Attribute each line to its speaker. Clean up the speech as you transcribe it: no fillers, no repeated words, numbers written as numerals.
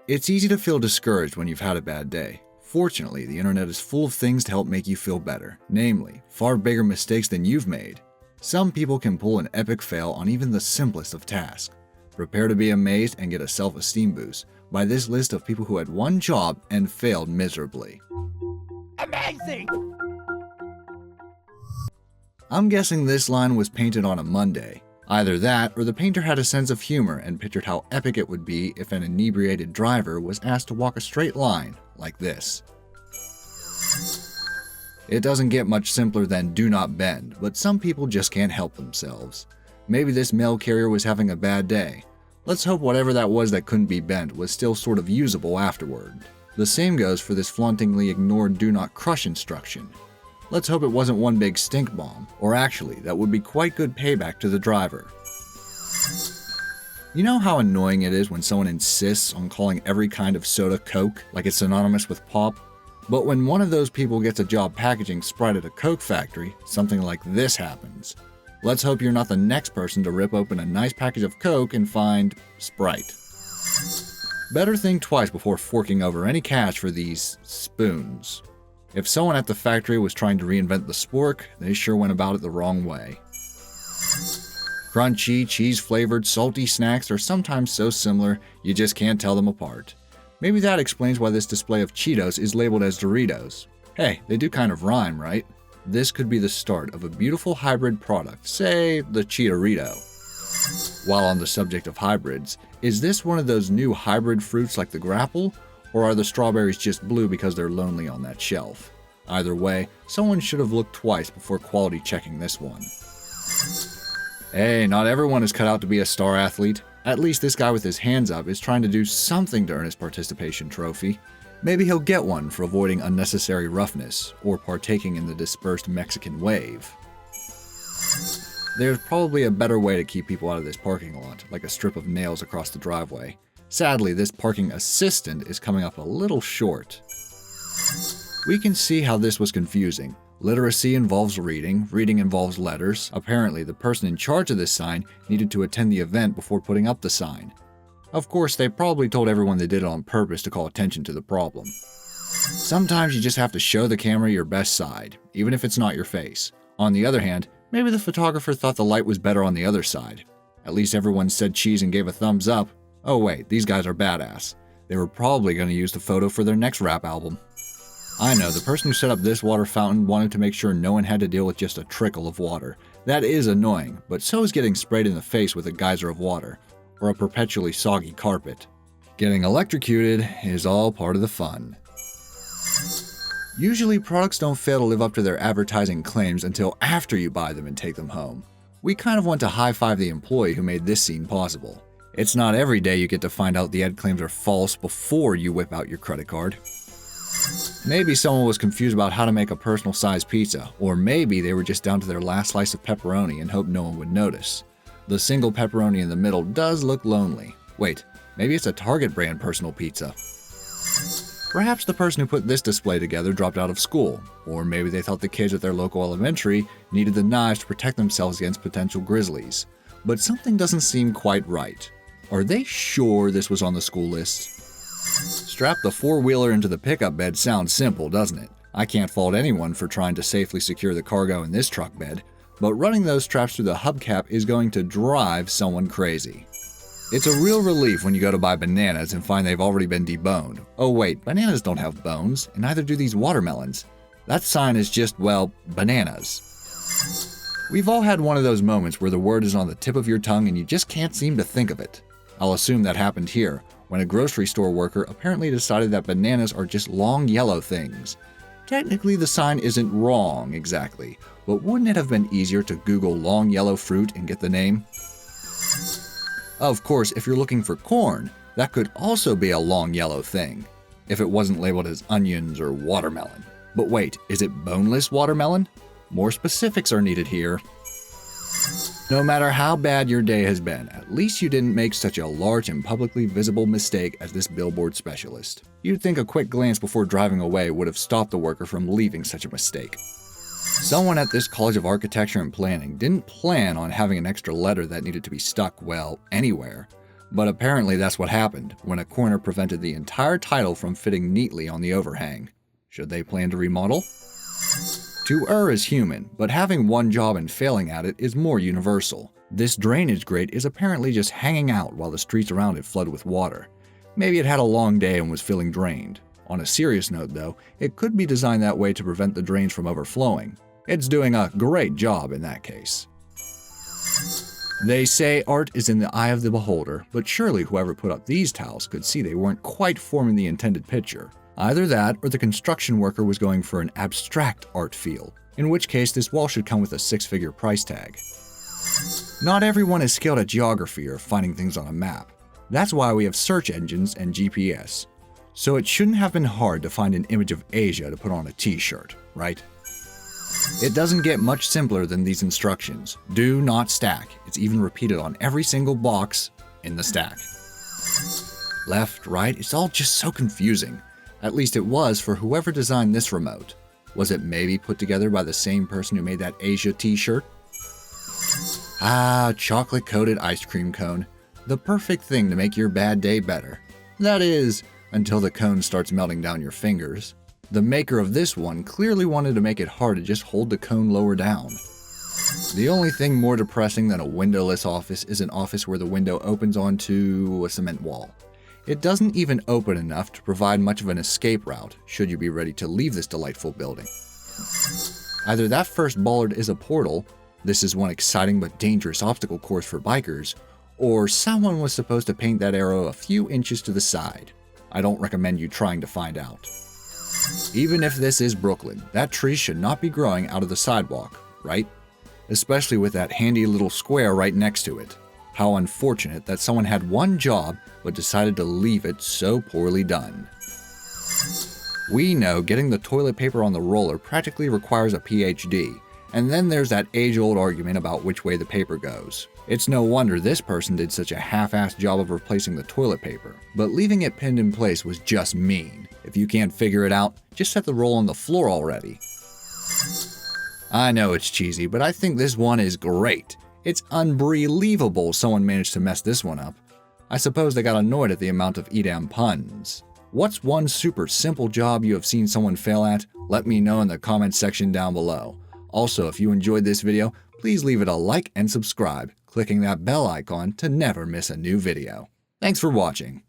Speaker 1: It's easy to feel discouraged when you've had a bad day. Fortunately, the internet is full of things to help make you feel better, namely, far bigger mistakes than you've made. Some people can pull an epic fail on even the simplest of tasks. Prepare to be amazed and get a self-esteem boost by this list of people who had one job and failed miserably.
Speaker 2: Amazing!
Speaker 1: I'm guessing this line was painted on a Monday. Either that, or the painter had a sense of humor and pictured how epic it would be if an inebriated driver was asked to walk a straight line, like this. It doesn't get much simpler than do not bend, but some people just can't help themselves. Maybe this mail carrier was having a bad day. Let's hope whatever that was that couldn't be bent was still sort of usable afterward. The same goes for this flauntingly ignored do not crush instruction. Let's hope it wasn't one big stink bomb, or actually, that would be quite good payback to the driver. You know how annoying it is when someone insists on calling every kind of soda Coke, like it's synonymous with pop? But when one of those people gets a job packaging Sprite at a Coke factory, something like this happens. Let's hope you're not the next person to rip open a nice package of Coke and find Sprite. Better think twice before forking over any cash for these spoons. If someone at the factory was trying to reinvent the spork, they sure went about it the wrong way. Crunchy, cheese-flavored, salty snacks are sometimes so similar you just can't tell them apart. Maybe that explains why this display of Cheetos is labeled as Doritos. Hey, they do kind of rhyme, right? This could be the start of a beautiful hybrid product, say the Cheetorito. While on the subject of hybrids, is this one of those new hybrid fruits like the grapple? Or are the strawberries just blue because they're lonely on that shelf? Either way, someone should have looked twice before quality checking this one. Hey, not everyone is cut out to be a star athlete. At least this guy with his hands up is trying to do something to earn his participation trophy. Maybe he'll get one for avoiding unnecessary roughness, or partaking in the dispersed Mexican wave. There's probably a better way to keep people out of this parking lot, like a strip of nails across the driveway. Sadly, this parking assistant is coming up a little short. We can see how this was confusing. Literacy involves reading, reading involves letters. Apparently, the person in charge of this sign needed to attend the event before putting up the sign. Of course, they probably told everyone they did it on purpose to call attention to the problem. Sometimes you just have to show the camera your best side, even if it's not your face. On the other hand, maybe the photographer thought the light was better on the other side. At least everyone said cheese and gave a thumbs up. Oh wait, these guys are badass. They were probably going to use the photo for their next rap album. I know, the person who set up this water fountain wanted to make sure no one had to deal with just a trickle of water. That is annoying, but so is getting sprayed in the face with a geyser of water, or a perpetually soggy carpet. Getting electrocuted is all part of the fun. Usually products don't fail to live up to their advertising claims until after you buy them and take them home. We kind of want to high-five the employee who made this scene possible. It's not every day you get to find out the ad claims are false before you whip out your credit card. Maybe someone was confused about how to make a personal-sized pizza, or maybe they were just down to their last slice of pepperoni and hoped no one would notice. The single pepperoni in the middle does look lonely. Wait, maybe it's a Target brand personal pizza. Perhaps the person who put this display together dropped out of school, or maybe they thought the kids at their local elementary needed the knives to protect themselves against potential grizzlies. But something doesn't seem quite right. Are they sure this was on the school list? Strap the four-wheeler into the pickup bed sounds simple, doesn't it? I can't fault anyone for trying to safely secure the cargo in this truck bed, but running those straps through the hubcap is going to drive someone crazy. It's a real relief when you go to buy bananas and find they've already been deboned. Oh wait, bananas don't have bones, and neither do these watermelons. That sign is just, well, bananas. We've all had one of those moments where the word is on the tip of your tongue and you just can't seem to think of it. I'll assume that happened here, when a grocery store worker apparently decided that bananas are just long yellow things. Technically, the sign isn't wrong exactly, but wouldn't it have been easier to Google long yellow fruit and get the name? Of course, if you're looking for corn, that could also be a long yellow thing, if it wasn't labeled as onions or watermelon. But wait, is it boneless watermelon? More specifics are needed here. No matter how bad your day has been, at least you didn't make such a large and publicly visible mistake as this billboard specialist. You'd think a quick glance before driving away would have stopped the worker from leaving such a mistake. Someone at this College of Architecture and Planning didn't plan on having an extra letter that needed to be stuck, well, anywhere. But apparently that's what happened when a corner prevented the entire title from fitting neatly on the overhang. Should they plan to remodel? To err is human, but having one job and failing at it is more universal. This drainage grate is apparently just hanging out while the streets around it flood with water. Maybe it had a long day and was feeling drained. On a serious note though, it could be designed that way to prevent the drains from overflowing. It's doing a great job in that case. They say art is in the eye of the beholder, but surely whoever put up these tiles could see they weren't quite forming the intended picture. Either that, or the construction worker was going for an abstract art feel, in which case this wall should come with a 6-figure price tag. Not everyone is skilled at geography or finding things on a map. That's why we have search engines and GPS. So it shouldn't have been hard to find an image of Asia to put on a t-shirt, right? It doesn't get much simpler than these instructions. Do not stack. It's even repeated on every single box in the stack. Left, right, it's all just so confusing. At least it was for whoever designed this remote. Was it maybe put together by the same person who made that Asia t-shirt? Ah, chocolate-coated ice cream cone. The perfect thing to make your bad day better. That is, until the cone starts melting down your fingers. The maker of this one clearly wanted to make it hard to just hold the cone lower down. The only thing more depressing than a windowless office is an office where the window opens onto a cement wall. It doesn't even open enough to provide much of an escape route should you be ready to leave this delightful building. Either that first bollard is a portal, this is one exciting but dangerous obstacle course for bikers, or someone was supposed to paint that arrow a few inches to the side. I don't recommend you trying to find out. Even if this is Brooklyn, that tree should not be growing out of the sidewalk, right? Especially with that handy little square right next to it. How unfortunate that someone had one job but decided to leave it so poorly done. We know getting the toilet paper on the roller practically requires a PhD, and then there's that age-old argument about which way the paper goes. It's no wonder this person did such a half-assed job of replacing the toilet paper, but leaving it pinned in place was just mean. If you can't figure it out, just set the roll on the floor already. I know it's cheesy, but I think this one is great. It's unbelievable someone managed to mess this one up. I suppose they got annoyed at the amount of Edam puns. What's one super simple job you have seen someone fail at? Let me know in the comments section down below. Also, if you enjoyed this video, please leave it a like and subscribe, clicking that bell icon to never miss a new video. Thanks for watching.